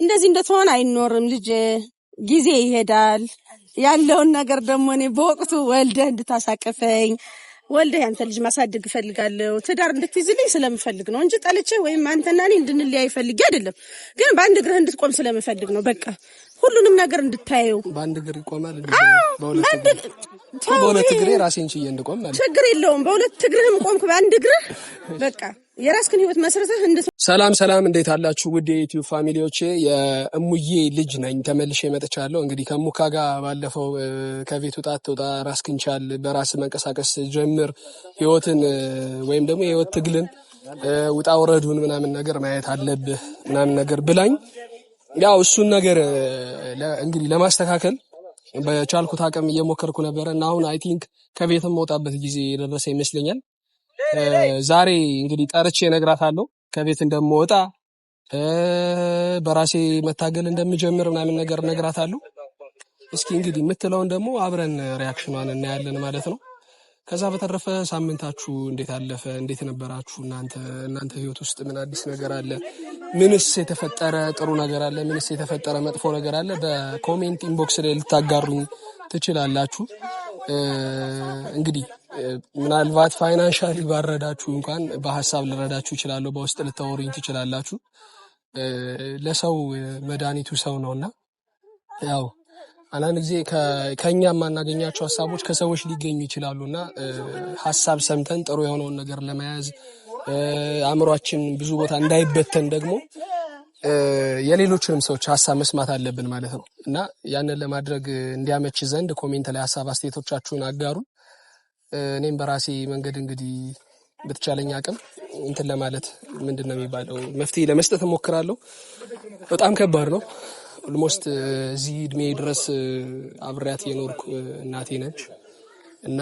እንደዚህ እንደተሆነ አይኖርም ልጅ ጊዜ ይሄዳል ያለውን ነገር ደግሞ እኔ በወቅቱ ወልደህ እንድታሳቅፈኝ ወልደህ ያንተ ልጅ ማሳደግ ፈልጋለሁ ትዳር እንድትይዝልኝ ስለምፈልግ ነው እንጂ ጠልቼ ወይም አንተና እኔ እንድንለያይ ፈልጌ አይደለም ግን በአንድ እግርህ እንድትቆም ስለምፈልግ ነው በቃ ሁሉንም ነገር እንድታየው በአንድ እግር ይቆማል በሁለት እግሬ ራሴን ችዬ እንድቆም ማለት ችግር የለውም በሁለት እግርህም ቆምክ በአንድ እግርህ በቃ የራስክን ህይወት መስርተህ ሰላም እንዴት አላችሁ ውድ የዩቲዩብ ፋሚሊዎቼ የእሙዬ ልጅ ነኝ ተመልሼ መጥቻለሁ እንግዲህ ከሙካ ጋር ባለፈው ከቤት ወጣ ራስክን ቻል በራስ መንቀሳቀስ ጀምር ህይወትን ወይም ደግሞ የህይወት ትግልን ውጣ ወረዱን ምናምን ነገር ማየት አለብህ ምናምን ነገር ብላኝ ያው እሱን ነገር እንግዲህ ለማስተካከል በቻልኩት አቅም እየሞከርኩ ነበር እና አሁን አይ ቲንክ ከቤትም መውጣበት ጊዜ የደረሰ ይመስለኛል ዛሬ እንግዲህ ጠርቼ እነግራታለሁ ከቤት እንደምወጣ በራሴ መታገል እንደምጀምር ምናምን ነገር እነግራታለሁ እስኪ እንግዲህ የምትለውን ደግሞ አብረን ሪአክሽኗን እናያለን ማለት ነው ከዛ በተረፈ ሳምንታችሁ እንዴት አለፈ እንዴት ነበራችሁ እናንተ ህይወት ውስጥ ምን አዲስ ነገር አለ ምንስ የተፈጠረ ጥሩ ነገር አለ ምንስ የተፈጠረ መጥፎ ነገር አለ በኮሜንት ኢንቦክስ ላይ ልታጋሩኝ ትችላላችሁ እንግዲህ ምናልባት ፋይናንሻሊ ባረዳችሁ እንኳን በሐሳብ ልረዳችሁ ይችላል በውስጥ ልታወሩኝ ትችላላችሁ ለሰው መድኃኒቱ ሰው ነውና ያው አንዳንድ ጊዜ ከኛ ማናገኛቸው ሐሳቦች ከሰዎች ሊገኙ ይችላሉና ሐሳብ ሰምተን ጥሩ የሆነውን ነገር ለመያዝ አእምሮአችን ብዙ ቦታ እንዳይበተን ደግሞ የሌሎችንም ሰዎች ሐሳብ መስማት አለብን ማለት ነው እና ያንን ለማድረግ እንዲያመች ዘንድ ኮሜንት ላይ ሐሳብ አስተያየቶቻችሁን አጋሩ እኔም በራሴ መንገድ እንግዲህ በተቻለኝ አቅም እንትን ለማለት ምንድነው የሚባለው መፍትሄ ለመስጠት እሞክራለሁ በጣም ከባድ ነው ኦልሞስት እዚህ እድሜ ድረስ አብሬያት የኖርኩ እናቴ ነች እና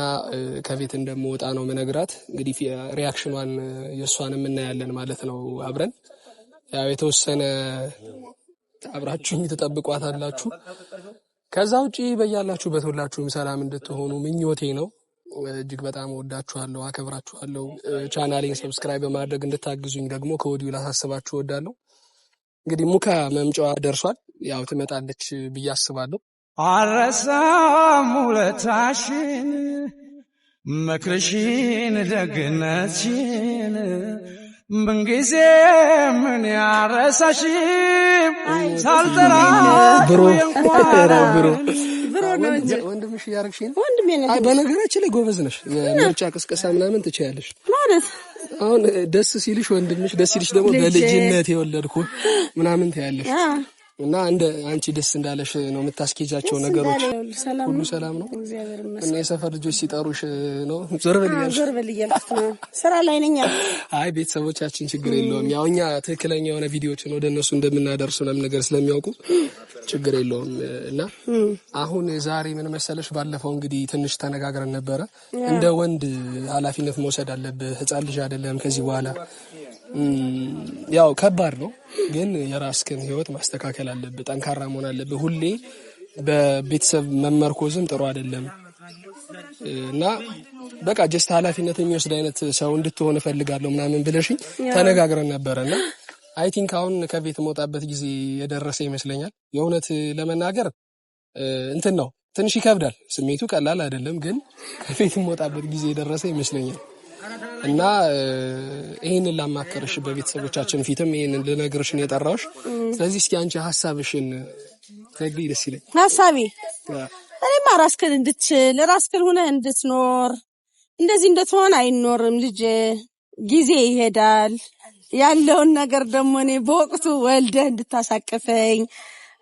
ከቤት እንደምወጣ ነው መነግራት እንግዲህ ሪአክሽኗን የሷንም እናያለን ማለት ነው አብረን ያው የተወሰነ አብራችሁኝ ተጠብቋታላችሁ ከዛ ውጪ በያላችሁበት ሁላችሁም ሰላም እንድትሆኑ ምኞቴ ነው እጅግ በጣም ወዳችኋለሁ አከብራችኋለሁ ቻናሌን ሰብስክራይብ በማድረግ እንድታግዙኝ ደግሞ ከወዲሁ ላሳስባችሁ ወዳለሁ እንግዲህ ሙካ መምጫዋ ደርሷል ያው ትመጣለች ብዬ አስባለሁ አረሳም ውለታሽን መክረሽን ደግነትሽን ምንጊዜ ምን ያረሳሽም ሳልጠራሽ ብሮ ነው ወንድምሽ ያርክሽኝ ወንድሜ ነኝ አይ በነገራችን ላይ ጎበዝ ነሽ የምርጫ ቅስቀሳ ምናምን ትችያለሽ ማለት አሁን ደስ ሲልሽ ወንድምሽ ደስ ሲልሽ ደግሞ በልጅነት የወለድኩ ምናምን ትያለሽ እና እንደ አንቺ ደስ እንዳለሽ ነው የምታስኬጃቸው ነገሮች ሁሉ ሰላም ነው እግዚአብሔር ይመስገን እና የሰፈር ልጆች ሲጠሩሽ ነው ዞር በል እያልኩ ነው ስራ ላይ ነኝ አይ ቤተሰቦቻችን ችግር የለውም ያው እኛ ትክክለኛ የሆነ ቪዲዮችን ወደ እነሱ እንደምናደርሱ ምንም ነገር ስለሚያውቁ ችግር የለውም እና አሁን ዛሬ ምን መሰለሽ ባለፈው እንግዲህ ትንሽ ተነጋግረን ነበር እንደ ወንድ ኃላፊነት መውሰድ አለብህ ህፃን ልጅ አይደለም ከዚህ በኋላ ያው ከባድ ነው ግን የራስህን ህይወት ማስተካከል አለብህ ጠንካራ መሆን አለብህ ሁሌ በቤተሰብ መመርኮዝም ጥሩ አይደለም እና በቃ ጀስት ኃላፊነት የሚወስድ አይነት ሰው እንድትሆን እፈልጋለሁ ምናምን ብለሽኝ ተነጋግረን ነበርና አይ ቲንክ አሁን ከቤት መውጣበት ጊዜ የደረሰ ይመስለኛል የእውነት ለመናገር እንትን ነው ትንሽ ይከብዳል ስሜቱ ቀላል አይደለም ግን ከቤት መውጣበት ጊዜ የደረሰ ይመስለኛል እና ይሄንን ላማከርሽ በቤተሰቦቻችን ፊትም ይሄንን ልነግርሽ ነው የጠራሁሽ ስለዚህ እስኪ አንቺ ሐሳብሽን ነግሪ ደስ ይለኝ ሐሳቤ እኔማ ራስክን እንድትችል ራስክን ሆነ እንድትኖር እንደዚህ እንደተሆነ አይኖርም ልጅ ጊዜ ይሄዳል ያለውን ነገር ደግሞ እኔ በወቅቱ ወልደህ እንድታሳቅፈኝ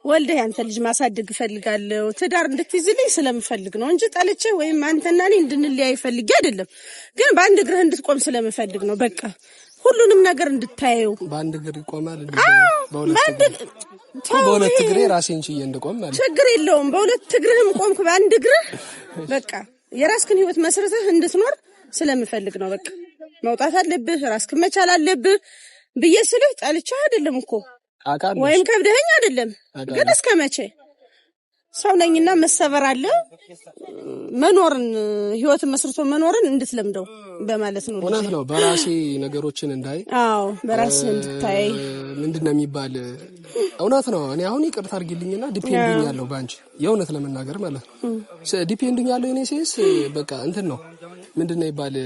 ወልደህ ያንተ ልጅ ማሳደግ ፈልጋለሁ ትዳር እንድትይዝልኝ ስለምፈልግ ነው እንጂ ጠልቼ ወይም አንተና እኔ እንድንለያይ ፈልጌ አይደለም ግን በአንድ እግርህ እንድትቆም ስለምፈልግ ነው በቃ ሁሉንም ነገር እንድታየው በአንድ እግር ይቆማል በሁለት እግሬ ራሴን ችዬ እንድቆም ማለት ችግር የለውም በሁለት እግርህም ቆምክ በአንድ እግርህ በቃ የራስክን ህይወት መስርተህ እንድትኖር ስለምፈልግ ነው በቃ መውጣት አለብህ ራስክን መቻል አለብህ ብዬ ስልህ ጠልቼ አይደለም እኮ ወይም ከብደኸኝ አይደለም ግን እስከመቼ ሰው ነኝና መሰበር አለ መኖርን ህይወትን መስርቶ መኖርን እንድትለምደው በማለት ነው። እውነት ነው። በራሴ ነገሮችን እንዳይ በራስ እንድታይ ምንድነው የሚባል እውነት ነው። እኔ አሁን ይቅርታ አድርጊልኝና ዲፔንዲንግ ያለው ባንቺ የእውነት ለመናገር ማለት ነው ዲፔንዲንግ ያለው እኔ ሴስ በቃ እንትን ነው ምንድነው ይባል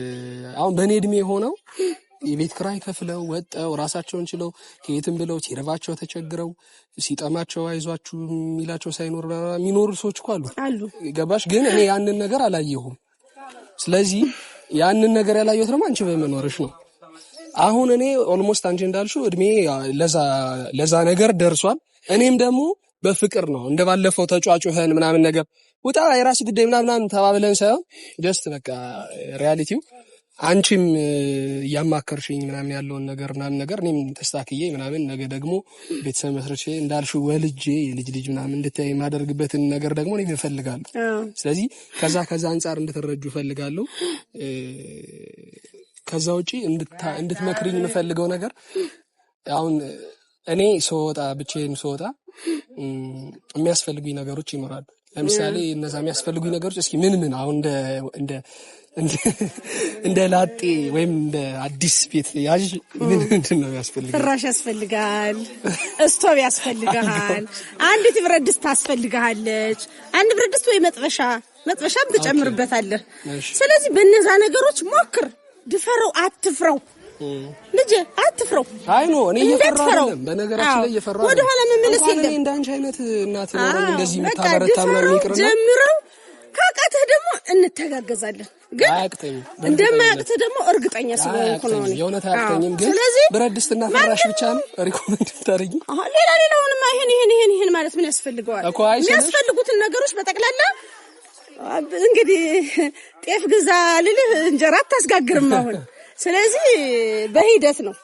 አሁን በኔ እድሜ ሆነው የቤት ክራይ ከፍለው ወጣው ራሳቸውን ችለው ከየትም ብለው ሲረባቸው ተቸግረው ሲጠማቸው አይዟችሁ ሚላቸው ሳይኖር የሚኖሩ ሰዎች አሉ ገባሽ? ግን እኔ ያንን ነገር አላየሁም። ስለዚህ ያንን ነገር ያላየሁት ደግሞ አንቺ በመኖርሽ ነው። አሁን እኔ ኦልሞስት አንቺ እንዳልሽው እድሜ ለዛ ነገር ደርሷል። እኔም ደግሞ በፍቅር ነው እንደባለፈው ተጫጫኸን ምናምን ነገር ውጣ የራስ ጉዳይ ምናምን ተባብለን ሳይሆን ጀስት በቃ ሪያሊቲው አንቺም ያማከርሽኝ ምናምን ያለውን ነገር እኔም ተስተካክዬ ምናምን ነገ ደግሞ ቤተሰብ መስርቼ እንዳልሽው ወልጄ የልጅ ልጅ ምናምን እንድታይ ማደርግበትን ነገር ደግሞ እኔ እፈልጋለሁ። ስለዚህ ከዛ አንፃር እንድትረጁ እፈልጋለሁ። ከዛ ውጪ እንድትመክሪኝ የምፈልገው ነገር አሁን እኔ ብቻዬን ስወጣ የሚያስፈልጉኝ ነገሮች ይኖራሉ። ለምሳሌ እነዛ የሚያስፈልጉኝ ነገሮች እስኪ ምን አሁን እንደ ላጤ ወይም እንደ አዲስ ቤት ያዥ ምንድን ነው የሚያስፈልገው? ፍራሽ ያስፈልጋል፣ እስቶቭ ያስፈልጋል፣ አንዲት ብረት ድስት ታስፈልጋለች። አንድ ብረት ድስት ወይ መጥበሻም ትጨምርበታለህ። ስለዚህ በእነዛ ነገሮች ሞክር፣ ድፈረው፣ አትፍረው ልጅ አትፍረው። አይ ነው እኔ እየፈራሁ አይደለም፣ በነገራችን ላይ እየፈራሁ ወደ ኋላ መመለስ የለም። እኔ እንዳንቺ አይነት እናት ነው እንደዚህ የምታበረታ ምናምን ይቅርና ጀምረው ካቃተህ ደግሞ እንተጋገዛለን። ግን እንደማያቅተህ ደግሞ እርግጠኛ ስለሆንኩ ነው እኔ የእውነት አያቅተኝም። ግን ብረት ድስትና ፍራሽ ብቻ ነው ሪኮመንድ ታደርጊ? ሌላውንማ ይሄን ማለት ምን ያስፈልገዋል? የሚያስፈልጉትን ነገሮች በጠቅላላ እንግዲህ ጤፍ ግዛ ልልህ እንጀራ አታስጋግርም አሁን። ስለዚህ በሂደት ነው።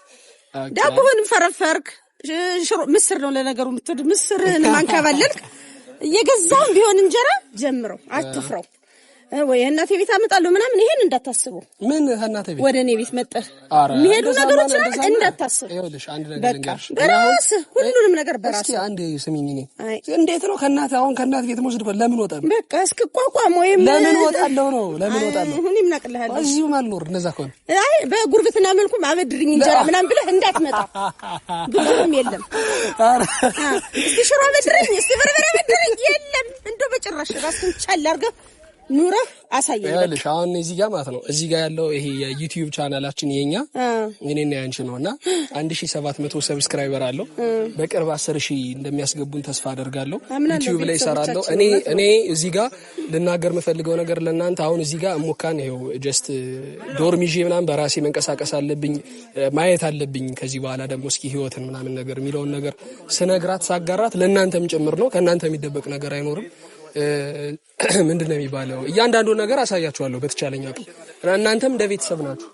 ዳቦህንም ፈረፈርክ ምስር ነው ለነገሩ የምትወድ ምስርህን ማንከባለልክ እየገዛም ቢሆን እንጀራ ጀምረው፣ አትፍረው። ወይ እናቴ ቤት አመጣለሁ ምናምን ይሄን እንዳታስቡ። ምን እናቴ ቤት ወደ እኔ ቤት መጣህ የሚሄዱ ነገሮች እንዳታስቡ። ይኸውልሽ አንድ ነገር ልንገርሽ፣ በራስህ ሁሉንም ነገር በራስህ። እስኪ አንድ ስሚኝ፣ እኔ እንዴት ነው ከእናት ቤት መውሰድ ለምን ወጣ ነው? በቃ እስክቋቋም ወይም ለምን ወጣለሁ ነው ለምን ወጣለሁ? እኔም እናቅልሃለሁ እዚሁ ማልኖር እንደዛ ከሆነ በጉርብትና መልኩም አበድርኝ እንጀራ ምናምን ብለህ እንዳትመጣ። ግሩም የለም። እስቲ ሽሮ አበድርኝ፣ እስቲ በርበሬ አበድርኝ የለም። እንደው በጭራሽ ራስህን ቻል አድርገህ ኑረህ አሳየኝ። ይኸውልሽ አሁን እዚህ ጋር ማለት ነው እዚህ ጋር ያለው ይሄ የዩቲዩብ ቻናላችን የኛ እኔና ያንቺ ነውና 1700 ሰብስክራይበር አለው። በቅርብ 10000 እንደሚያስገቡን ተስፋ አደርጋለሁ። ዩቲዩብ ላይ እሰራለሁ። እኔ እዚህ ጋር ልናገር የምፈልገው ነገር ለእናንተ አሁን እዚህ ጋር እሞካን ይኸው ጀስት ዶርም ይዤ ምናምን በራሴ መንቀሳቀስ አለብኝ ማየት አለብኝ። ከዚህ በኋላ ደግሞ እስኪ ህይወትን ምናምን ነገር የሚለውን ነገር ስነግራት ሳጋራት ለእናንተም ጭምር ነው። ከእናንተ የሚደበቅ ነገር አይኖርም። ምንድነው የሚባለው እያንዳንዱ ነገር አሳያችኋለሁ በተቻለኝ አቅም። እናንተም እንደ ቤተሰብ ናችሁ።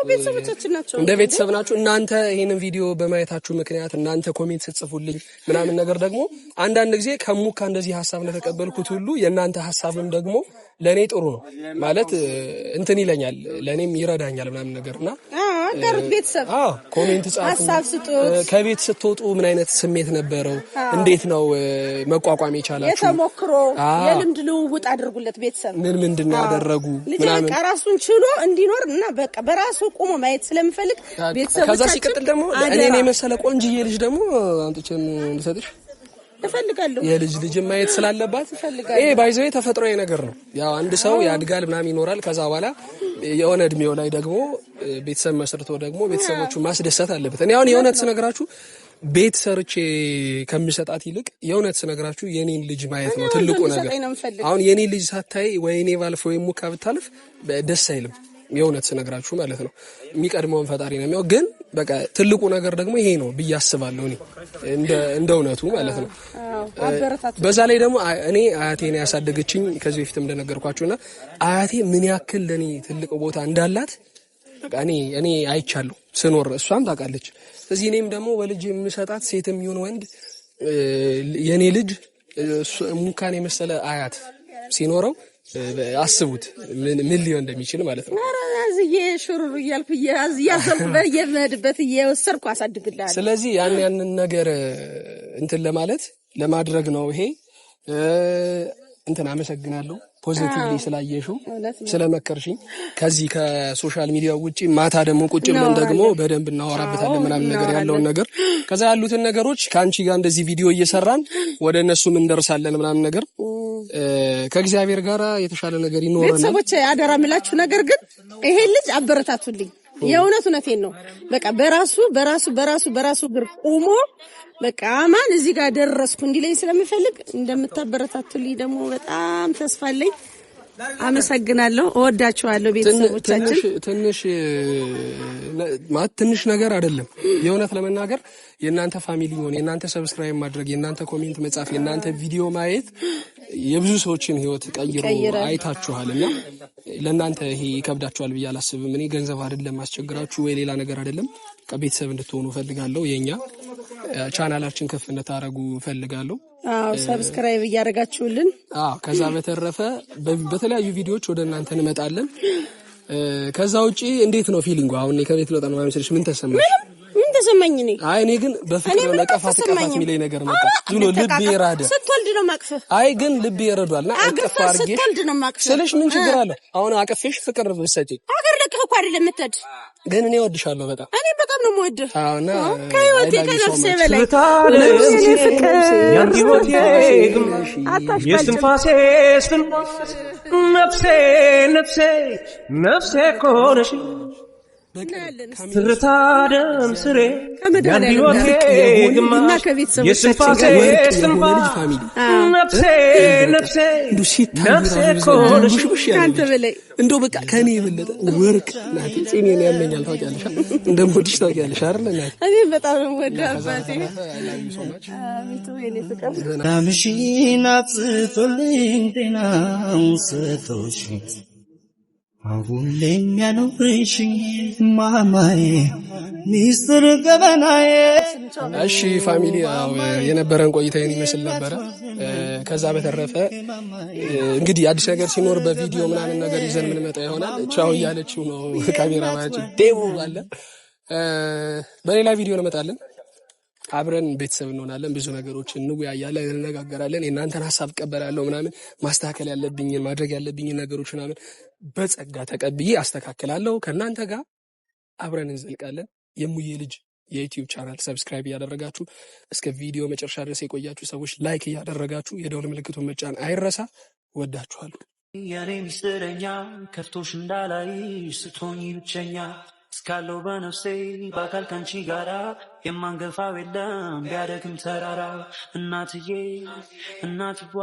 ቤተሰቦቻችን ናቸው። እንደ ቤተሰብ ናችሁ። እናንተ ይሄንን ቪዲዮ በማየታችሁ ምክንያት እናንተ ኮሜንት ስትጽፉልኝ ምናምን ነገር ደግሞ አንዳንድ ጊዜ ከሙካ እንደዚህ ሐሳብ እንደተቀበልኩት ሁሉ የእናንተ ሐሳብም ደግሞ ለኔ ጥሩ ነው ማለት እንትን ይለኛል፣ ለኔም ይረዳኛል ምናምን ነገርና አጋሩት ቤተሰብ ኮሜንት ጻፉ። ሐሳብ ስጡ። ከቤት ስትወጡ ምን አይነት ስሜት ነበረው? እንዴት ነው መቋቋም የቻላችሁ? የተሞክሮ የልምድ ልውውጥ አድርጉለት። ቤተሰብ ምንድን ነው ያደረጉ ምናምን ራሱን ችሎ እንዲኖር እና በቃ በራሱ ቆሞ ማየት ስለምፈልግ ቤተሰብ ከዛ ሲቀጥል ደግሞ እኔ መሰለ ቆንጅዬ ልጅ ደግሞ አንጥቼም እንድሰጥሽ እፈልጋለሁ። የልጅ ማየት ስላለባት ይሄ ባይዘው ተፈጥሯዊ ነገር ነው። ያው አንድ ሰው ያድጋል ምናምን ይኖራል። ከዛ በኋላ የሆነ እድሜው ላይ ደግሞ ቤተሰብ መስርቶ ደግሞ ቤተሰቦቹ ማስደሰት አለበት። እኔ አሁን የእውነት ስነግራችሁ ቤት ሰርቼ ከምሰጣት ይልቅ የእውነት ስነግራችሁ የኔን ልጅ ማየት ነው ትልቁ ነገር። አሁን የኔን ልጅ ሳታይ ወይ እኔ ባልፍ ወይ ሙካ ብታልፍ ደስ አይልም። የእውነት ስነግራችሁ ማለት ነው። የሚቀድመውን ፈጣሪ ነው የሚያው። ግን በቃ ትልቁ ነገር ደግሞ ይሄ ነው ብዬ አስባለሁ እኔ እንደ እውነቱ ማለት ነው። በዛ ላይ ደግሞ እኔ አያቴን ያሳደገችኝ ከዚህ በፊትም እንደነገርኳችሁና አያቴ ምን ያክል ለኔ ትልቅ ቦታ እንዳላት በቃ እኔ አይቻለሁ ስኖር፣ እሷም ታውቃለች። ስለዚህ እኔም ደግሞ ወልጄ የምሰጣት ሴትም ይሁን ወንድ የኔ ልጅ ሙካን የመሰለ አያት ሲኖረው አስቡት ምን ሊሆን እንደሚችል ማለት ነው። አራዝዬ ሹሩሩ እያልኩ እያዘልኩ በየመድበት እየወሰርኩ አሳድግልሃለሁ። ስለዚህ ያንን ነገር እንትን ለማድረግ ነው ይሄ እንትን አመሰግናለሁ ፖዚቲቭሊ ስላየሽው ስለመከርሽኝ። ከዚህ ከሶሻል ሚዲያው ውጪ ማታ ደግሞ ቁጭ ብለን ደግሞ በደንብ እናወራበታለን ምናምን ነገር ያለውን ነገር ከዛ ያሉትን ነገሮች ከአንቺ ጋር እንደዚህ ቪዲዮ እየሰራን ወደ እነሱም እንደርሳለን ምናምን ነገር ከእግዚአብሔር ጋር የተሻለ ነገር ይኖረናል። ቤተሰቦች አደራ የምላችሁ ነገር ግን ይሄ ልጅ አበረታቱልኝ። የእውነቴን ነው። በቃ በራሱ ግር ቆሞ በቃ አማን እዚህ ጋር ደረስኩ እንዲለኝ ስለምፈልግ እንደምታበረታቱልኝ ደግሞ በጣም ተስፋ አለኝ። አመሰግናለሁ። እወዳችኋለሁ ቤተሰቦቻችን። ትንሽ ነገር አይደለም። የእውነት ለመናገር የእናንተ ፋሚሊ ሆነ የእናንተ ሰብስክራይብ ማድረግ የእናንተ ኮሜንት መጻፍ የእናንተ ቪዲዮ ማየት የብዙ ሰዎችን ህይወት ቀይሮ አይታችኋልና ለእናንተ ይሄ ይከብዳችኋል ብዬ አላስብም። እኔ ገንዘብ አይደለም አስቸግራችሁ ወይ ሌላ ነገር አይደለም። ከቤተሰብ እንድትሆኑ ፈልጋለሁ። የኛ ቻናላችን ከፍ እንድታረጉ ፈልጋለሁ። ሰብስክራይብ እያደረጋችሁልን ከዛ በተረፈ በተለያዩ ቪዲዮዎች ወደ እናንተ እንመጣለን። ከዛ ውጪ እንዴት ነው ፊሊንጉ? አሁን ከቤት ልወጣ ነው ማለት ምን ተሰማሽ? ምን ተሰማኝ? እኔ ግን በፍቅር ለቀፋት የሚለኝ ነገር መጣ። ዝም ብሎ ልብ ይራዳ። ስትወልድ ነው ማቅፈህ? ግን ልብ ይረዷልና አቀፍ አድርጌ ስትወልድ ነው ማቅፈህ ስለሽ ምን ችግር አለ? አሁን አቀፍሽ ፍቅር ብትሰጪኝ አገር ለቀህ እኮ አይደለም የምትሄድ። ግን እኔ እወድሻለሁ በጣም እኔ በጣም ነው የምወድህ። አዎና ከህይወቴ ከነፍሴ በላይ የስንፋሴ ነፍሴ ኮነሽ ትርታ ደም ስሬ ያንዲወቴ ግማሽ የስንፋሴ ነፍሴ ኮነሽ ካንተ በላይ እንደው በቃ ከኔ የበለጠ ወርቅ ናት። ጺሜን ያመኛል ታውቂያለሽ። እንደምወድሽ ታውቂያለሽ አይደል? እኔ በጣም ነው የምወደው አባቴ። ዳምሽን አብዝቶልኝ ጤናውን ሰጥቶሽ አሁን ለሚያኖርሽ ማማዬ ሚስጥር ገበናዬ። እሺ ፋሚሊ የነበረን ቆይታ ይሄን ይመስል ነበረ። ከዛ በተረፈ እንግዲህ አዲስ ነገር ሲኖር በቪዲዮ ምናምን ነገር ይዘን ምን መጣ ይሆናል። ቻው እያለችው ነው ካሜራ ማለት ዴው አለ። በሌላ ቪዲዮ እንመጣለን። አብረን ቤተሰብ እንሆናለን። ብዙ ነገሮችን እንወያያለን፣ እንነጋገራለን። የእናንተን ሐሳብ እቀበላለሁ ምናምን ማስተካከል ያለብኝን ማድረግ ያለብኝን ነገሮች ምናምን በጸጋ ተቀብዬ አስተካክላለሁ። ከእናንተ ጋር አብረን እንዘልቃለን። የሙዬ ልጅ የዩቲዩብ ቻናል ሰብስክራይብ እያደረጋችሁ እስከ ቪዲዮ መጨረሻ ድረስ የቆያችሁ ሰዎች ላይክ እያደረጋችሁ የደውል ምልክቱን መጫን አይረሳ። ወዳችኋለሁ። የኔ ሚስጥረኛ ከፍቶሽ እንዳላይ ስትሆኚ ብቸኛ እስካለው በነፍሴ በአካል ካንቺ ጋራ የማንገፋው የለም ቢያደግም ተራራ እናትዬ እናትዋ